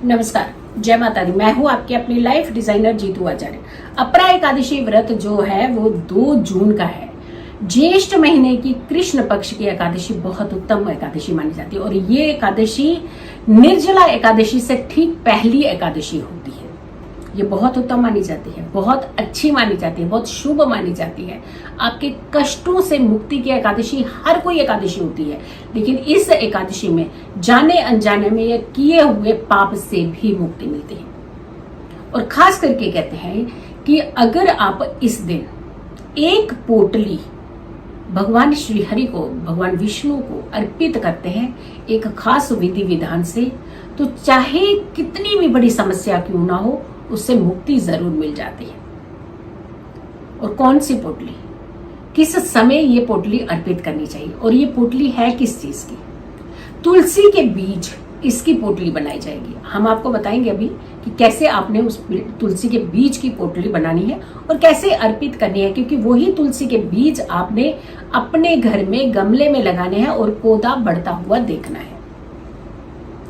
नमस्कार, जय माता दी। मैं हूँ आपकी अपनी लाइफ डिजाइनर जीतू आचार्य। अपरा एकादशी व्रत जो है वो 2 जून का है। ज्येष्ठ महीने की कृष्ण पक्ष की एकादशी बहुत उत्तम एकादशी मानी जाती है और ये एकादशी निर्जला एकादशी से ठीक पहली एकादशी होती है। ये बहुत उत्तम मानी जाती है, बहुत अच्छी मानी जाती है, बहुत शुभ मानी जाती है। आपके कष्टों से मुक्ति की एकादशी हर कोई एकादशी होती है, लेकिन इस एकादशी में जाने अनजाने में या किए हुए पाप से भी मुक्ति मिलती है। और खास करके कहते हैं कि अगर आप इस दिन एक पोटली भगवान श्री हरि को, भगवान विष्णु को अर्पित करते हैं एक खास विधि विधान से, तो चाहे कितनी भी बड़ी समस्या क्यों ना हो, उससे मुक्ति जरूर मिल जाती है। और कौन सी पोटली, किस समय ये पोटली अर्पित करनी चाहिए, और ये पोटली है किस चीज की? तुलसी के बीज इसकी पोटली बनाई जाएगी। हम आपको बताएंगे अभी कि कैसे आपने उस तुलसी के बीज की पोटली बनानी है और कैसे अर्पित करनी है, क्योंकि वही तुलसी के बीज आपने अपने घर में गमले में लगाने हैं और पौधा बढ़ता हुआ देखना है।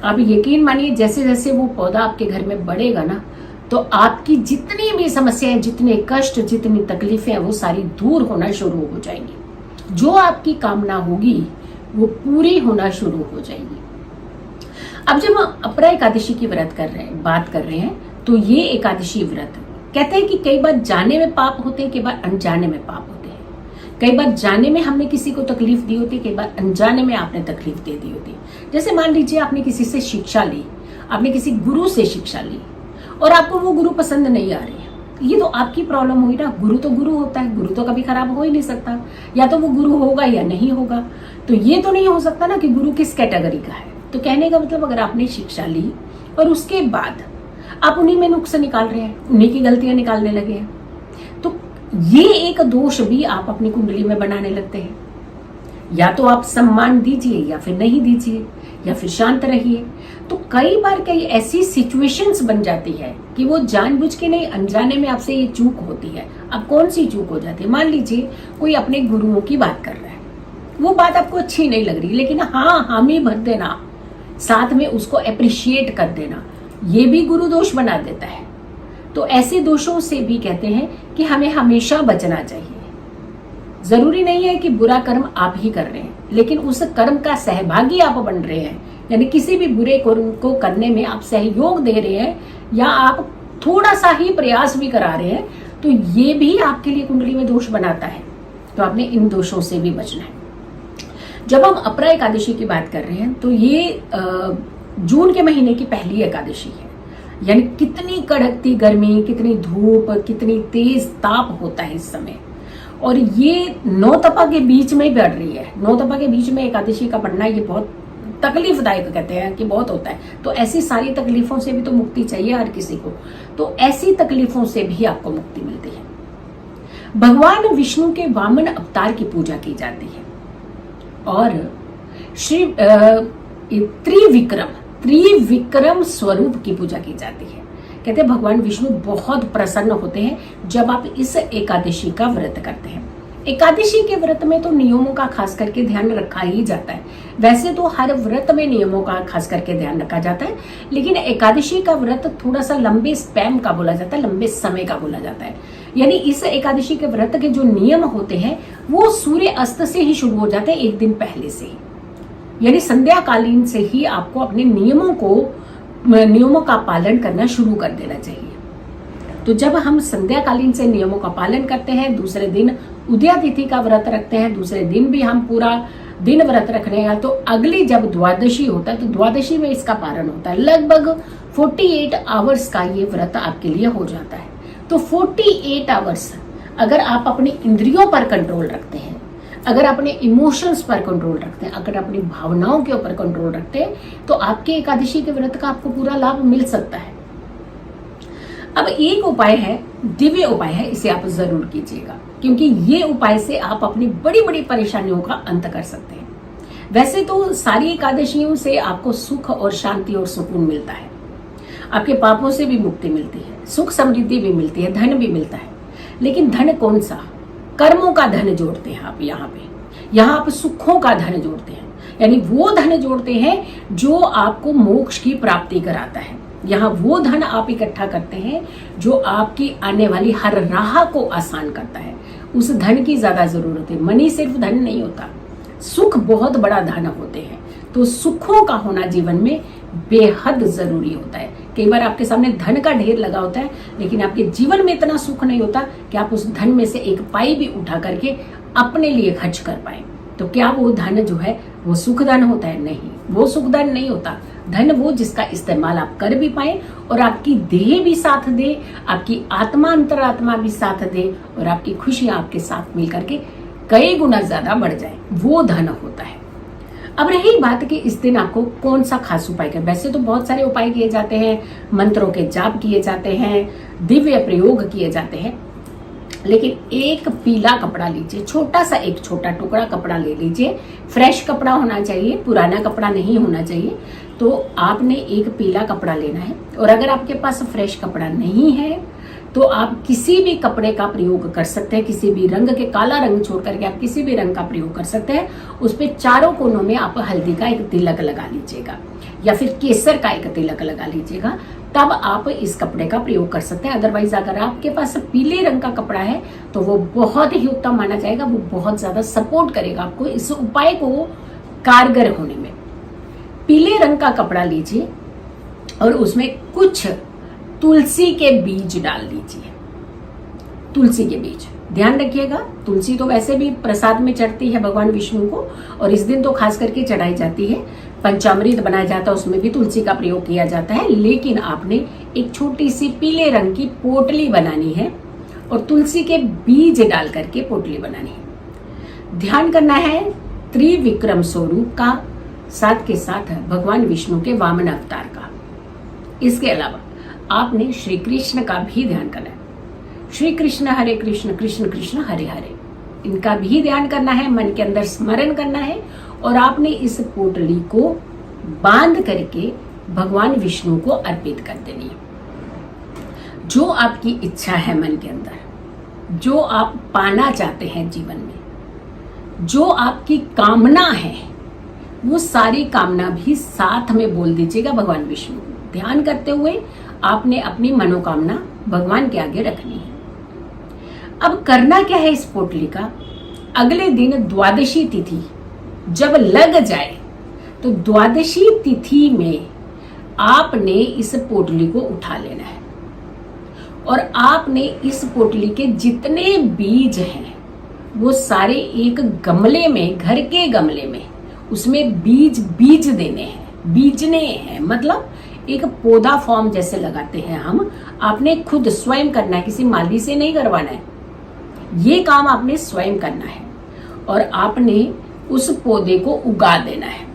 आप यकीन मानिए, जैसे जैसे वो पौधा आपके घर में बढ़ेगा ना, तो आपकी जितनी भी समस्याएं, जितने कष्ट, जितनी तकलीफें हैं, वो सारी दूर होना शुरू हो जाएंगी। जो आपकी कामना होगी वो पूरी होना शुरू हो जाएगी। अब जब हम अपरा एकादशी की बात कर रहे हैं, तो ये एकादशी व्रत कहते हैं कि कई बार जाने में पाप होते हैं, कई बार अनजाने में पाप होते हैं। कई बार जाने में हमने किसी को तकलीफ दी होती है, कई बार अनजाने में आपने तकलीफ दे दी होती है। जैसे मान लीजिए आपने किसी से शिक्षा ली, आपने किसी गुरु से शिक्षा ली और आपको वो गुरु पसंद नहीं आ रही है, ये तो आपकी प्रॉब्लम हुई ना। गुरु तो गुरु होता है, गुरु तो कभी खराब हो ही नहीं सकता। या तो वो गुरु होगा या नहीं होगा। तो ये तो नहीं हो सकता ना कि गुरु किस कैटेगरी का है। तो कहने का मतलब, अगर आपने शिक्षा ली और उसके बाद आप उन्हीं में नुक्स निकाल रहे हैं, उन्हीं की गलतियां निकालने लगे हैं, तो ये एक दोष भी आप अपनी कुंडली में बनाने लगते हैं। या तो आप सम्मान दीजिए या फिर नहीं दीजिए, या फिर शांत रहिए। तो कई बार कई ऐसी सिचुएशंस बन जाती है कि वो जानबूझ के नहीं, अनजाने में आपसे ये चूक होती है। अब कौन सी चूक हो जाती है? मान लीजिए कोई अपने गुरुओं की बात कर रहा है, वो बात आपको अच्छी नहीं लग रही, लेकिन हाँ हामी भर देना, साथ में उसको अप्रिशिएट कर देना, ये भी गुरु दोष बना देता है। तो ऐसे दोषों से भी कहते हैं कि हमें हमेशा बचना चाहिए। जरूरी नहीं है कि बुरा कर्म आप ही कर रहे हैं, लेकिन उस कर्म का सहभागी आप बन रहे हैं, यानी किसी भी बुरे कर्म को करने में आप सहयोग दे रहे हैं या आप थोड़ा सा ही प्रयास भी करा रहे हैं, तो ये भी आपके लिए कुंडली में दोष बनाता है। तो आपने इन दोषों से भी बचना है। जब हम अपरा एकादशी की बात कर रहे हैं, तो ये जून के महीने की पहली एकादशी है। यानी कितनी कड़कती गर्मी, कितनी धूप, कितनी तेज ताप होता है इस समय, और ये 9 तपा के बीच में बढ़ रही है। 9 तपा के बीच में एकादशी का पढ़ना ये बहुत तकलीफदायक कहते हैं कि बहुत होता है। तो ऐसी सारी तकलीफों से भी तो मुक्ति चाहिए हर किसी को। तो ऐसी तकलीफों से भी आपको मुक्ति मिलती है। भगवान विष्णु के वामन अवतार की पूजा की जाती है और श्री त्रिविक्रम स्वरूप की पूजा की जाती है। कहते हैं भगवान विष्णु बहुत प्रसन्न होते हैं जब आप इस एकादशी का व्रत करते हैं। एकादशी के व्रत में तो नियमों का खास करके ध्यान रखा ही जाता है। वैसे तो हर व्रत में नियमों का खास करके ध्यान रखा जाता है, लेकिन एकादशी का व्रत थोड़ा सा लंबे स्पैम का बोला जाता है, लंबे समय का बोला जाता है। यानी इस एकादशी के व्रत के जो नियम होते हैं वो सूर्य अस्त से ही शुरू हो जाते हैं, एक दिन पहले से ही। यानी संध्या कालीन से ही आपको अपने नियमों का पालन करना शुरू कर देना चाहिए। तो जब हम संध्या कालीन से नियमों का पालन करते हैं, दूसरे दिन उदया तिथि का व्रत रखते हैं, दूसरे दिन भी हम पूरा दिन व्रत रख रहे हैं, तो अगली जब द्वादशी होता है तो द्वादशी में इसका पारण होता है। लगभग 48 आवर्स का ये व्रत आपके लिए हो जाता है। तो 48 आवर्स अगर आप अपनी इंद्रियों पर कंट्रोल रखते हैं, अगर अपने इमोशंस पर कंट्रोल रखते हैं, अगर अपनी भावनाओं के ऊपर कंट्रोल रखते हैं, तो आपके एकादशी के व्रत का आपको पूरा लाभ मिल सकता है। अब एक उपाय है, दिव्य उपाय है, इसे आप जरूर कीजिएगा, क्योंकि ये उपाय से आप अपनी बड़ी बड़ी परेशानियों का अंत कर सकते हैं। वैसे तो सारी एकादशियों से आपको सुख और शांति और सुकून मिलता है, आपके पापों से भी मुक्ति मिलती है, सुख समृद्धि भी मिलती है, धन भी मिलता है। लेकिन धन कौन सा? कर्मों का धन जोड़ते हैं आप यहाँ आप सुखों का धन जोड़ते हैं, यानी वो धन जोड़ते हैं जो आपको मोक्ष की प्राप्ति कराता है। यहाँ वो धन आप इकट्ठा करते हैं जो आपकी आने वाली हर राह को आसान करता है। उस धन की ज्यादा जरूरत है। मनी सिर्फ धन नहीं होता, सुख बहुत बड़ा धन होते हैं। तो सुखों का होना जीवन में बेहद जरूरी होता है। कई बार आपके सामने धन का ढेर लगा होता है, लेकिन आपके जीवन में इतना सुख नहीं होता कि आप उस धन में से एक पाई भी उठा करके अपने लिए खर्च कर पाए। तो क्या वो धन जो है वो सुख धन होता है? नहीं, वो सुख धन नहीं होता। धन वो जिसका इस्तेमाल आप कर भी पाए और आपकी देह भी साथ दे, आपकी आत्मा अंतरात्मा भी साथ दे और आपकी खुशियां आपके साथ मिलकर के कई गुना ज्यादा बढ़ जाए, वो धन होता है। अब रही बात कि इस दिन आपको कौन सा खास उपाय करें। वैसे तो बहुत सारे उपाय किए जाते हैं, मंत्रों के जाप किए जाते हैं, दिव्य प्रयोग किए जाते हैं, लेकिन एक पीला कपड़ा लीजिए, छोटा सा एक छोटा टुकड़ा कपड़ा ले लीजिए। फ्रेश कपड़ा होना चाहिए, पुराना कपड़ा नहीं होना चाहिए। तो आपने एक पीला कपड़ा लेना है और अगर आपके पास फ्रेश कपड़ा नहीं है तो आप किसी भी कपड़े का प्रयोग कर सकते हैं। किसी भी रंग के, काला रंग छोड़ करके आप किसी भी रंग का प्रयोग कर सकते हैं। उस पे चारों कोनों में आप हल्दी का एक तिलक लगा लीजिएगा या फिर केसर का एक तिलक लगा लीजिएगा, तब आप इस कपड़े का प्रयोग कर सकते हैं। अदरवाइज अगर आपके पास पीले रंग का कपड़ा है तो वो बहुत ही उत्तम माना जाएगा, वो बहुत ज्यादा सपोर्ट करेगा आपको इस उपाय को कारगर होने में। पीले रंग का कपड़ा लीजिए और उसमें कुछ तुलसी के बीज डाल दीजिए। तुलसी के बीज, ध्यान रखिएगा, तुलसी तो वैसे भी प्रसाद में चढ़ती है भगवान विष्णु को और इस दिन तो खास करके चढ़ाई जाती है। पंचामृत बनाया जाता है, उसमें भी तुलसी का प्रयोग किया जाता है। लेकिन आपने एक छोटी सी पीले रंग की पोटली बनानी है और तुलसी के बीज डाल करके पोटली बनानी है। ध्यान करना है त्रिविक्रम स्वरूप का, साथ के साथ भगवान विष्णु के वामन अवतार का। इसके अलावा आपने श्री कृष्ण का भी ध्यान करना है। श्री कृष्ण हरे कृष्ण, कृष्ण कृष्ण हरे हरे, इनका भी ध्यान करना है, मन के अंदर स्मरण करना है और आपने इस पोटली को बांध करके भगवान विष्णु को अर्पित कर देनी है। जो आपकी इच्छा है मन के अंदर, जो आप पाना चाहते हैं जीवन में, जो आपकी कामना है, वो सारी कामना भी साथ में बोल दीजिएगा भगवान विष्णु को। ध्यान करते हुए आपने अपनी मनोकामना भगवान के आगे रखनी है। अब करना क्या है इस पोटली का, अगले दिन द्वादशी तिथि जब लग जाए तो द्वादशी तिथि में आपने इस पोटली को उठा लेना है और आपने इस पोटली के जितने बीज हैं वो सारे एक गमले में, घर के गमले में, उसमें बीज देने हैं, बीजने हैं। मतलब एक पौधा फॉर्म जैसे लगाते हैं हम, आपने खुद स्वयं करना है, किसी माली से नहीं करवाना है। ये काम आपने स्वयं करना है और आपने उस पौधे को उगा देना है।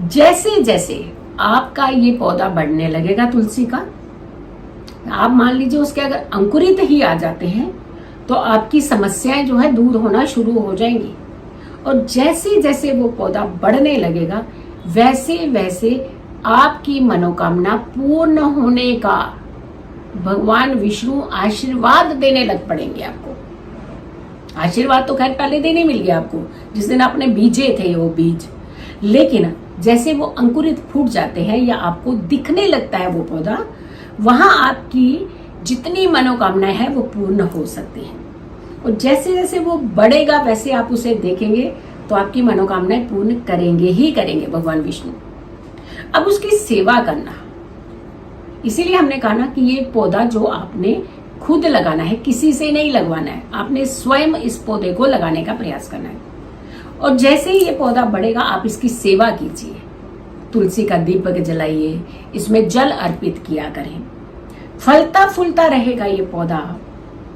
जैसे जैसे आपका ये पौधा बढ़ने लगेगा तुलसी का, आप मान लीजिए उसके अगर अंकुरित ही आ जाते हैं तो आपकी समस्याएं जो है दूर होना शुरू हो जाएंगी। और जैसे जैसे वो पौधा बढ़ने लगेगा वैसे वैसे आपकी मनोकामना पूर्ण होने का भगवान विष्णु आशीर्वाद देने लग पड़ेंगे आपको। आशीर्वाद तो खैर पहले देने मिल गया आपको जिस दिन आपने बीजे थे वो बीज, लेकिन जैसे वो अंकुरित फूट जाते हैं या आपको दिखने लगता है वो पौधा, वहां आपकी जितनी मनोकामनाएं हैं वो पूर्ण हो सकती हैं। और जैसे जैसे वो बढ़ेगा वैसे आप उसे देखेंगे तो आपकी मनोकामनाएं पूर्ण करेंगे ही करेंगे भगवान विष्णु। अब उसकी सेवा करना, इसीलिए हमने कहा ना कि ये पौधा जो आपने खुद लगाना है, किसी से नहीं लगवाना है, आपने स्वयं इस पौधे को लगाने का प्रयास करना है। और जैसे ही ये पौधा बढ़ेगा आप इसकी सेवा कीजिए, तुलसी का दीपक जलाइए, इसमें जल अर्पित किया करें। फलता फूलता रहेगा ये पौधा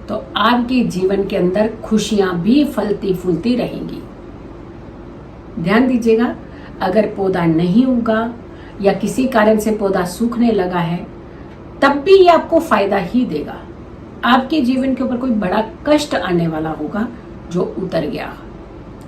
तो आपके जीवन के अंदर खुशियां भी फलती फूलती रहेंगी। ध्यान दीजिएगा, अगर पौधा नहीं उगा या किसी कारण से पौधा सूखने लगा है तब भी ये आपको फायदा ही देगा। आपके जीवन के ऊपर कोई बड़ा कष्ट आने वाला होगा जो उतर गया,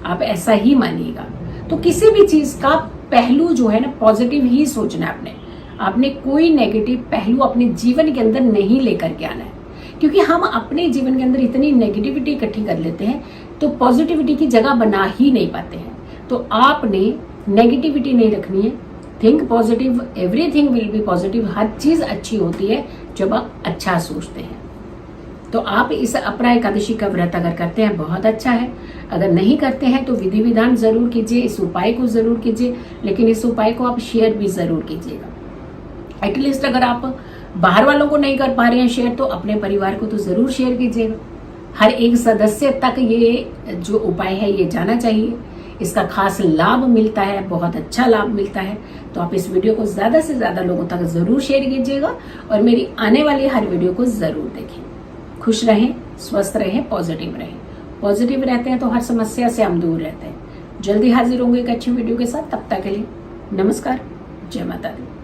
आप ऐसा ही मानिएगा। तो किसी भी चीज का पहलू जो है ना पॉजिटिव ही सोचना है आपने कोई नेगेटिव पहलू अपने जीवन के अंदर नहीं लेकर के आना है, क्योंकि हम अपने जीवन के अंदर इतनी नेगेटिविटी इकट्ठी कर लेते हैं तो पॉजिटिविटी की जगह बना ही नहीं पाते हैं। तो आपने नेगेटिविटी नहीं रखनी है, think positive, everything will be positive. हर चीज अच्छी होती है जब आप अच्छा सोचते हैं। तो आप इस अपरा एकादशी का व्रत अगर करते हैं बहुत अच्छा है, अगर नहीं करते हैं तो विधि विधान जरूर कीजिए, इस उपाय को जरूर कीजिए, लेकिन इस उपाय को आप शेयर भी जरूर कीजिएगा। एटलीस्ट अगर आप बाहर वालों को नहीं कर पा रहे हैं शेयर, तो अपने परिवार को तो जरूर शेयर कीजिएगा। हर एक सदस्य तक ये जो उपाय है ये जाना चाहिए। इसका खास लाभ मिलता है, बहुत अच्छा लाभ मिलता है। तो आप इस वीडियो को ज्यादा से ज्यादा लोगों तक जरूर शेयर कीजिएगा और मेरी आने वाली हर वीडियो को जरूर देखें। खुश रहें, स्वस्थ रहें, पॉजिटिव रहें। पॉजिटिव रहते हैं तो हर समस्या से हम दूर रहते हैं। जल्दी हाजिर होंगे एक अच्छी वीडियो के साथ। तब तक के लिए नमस्कार, जय माता दी।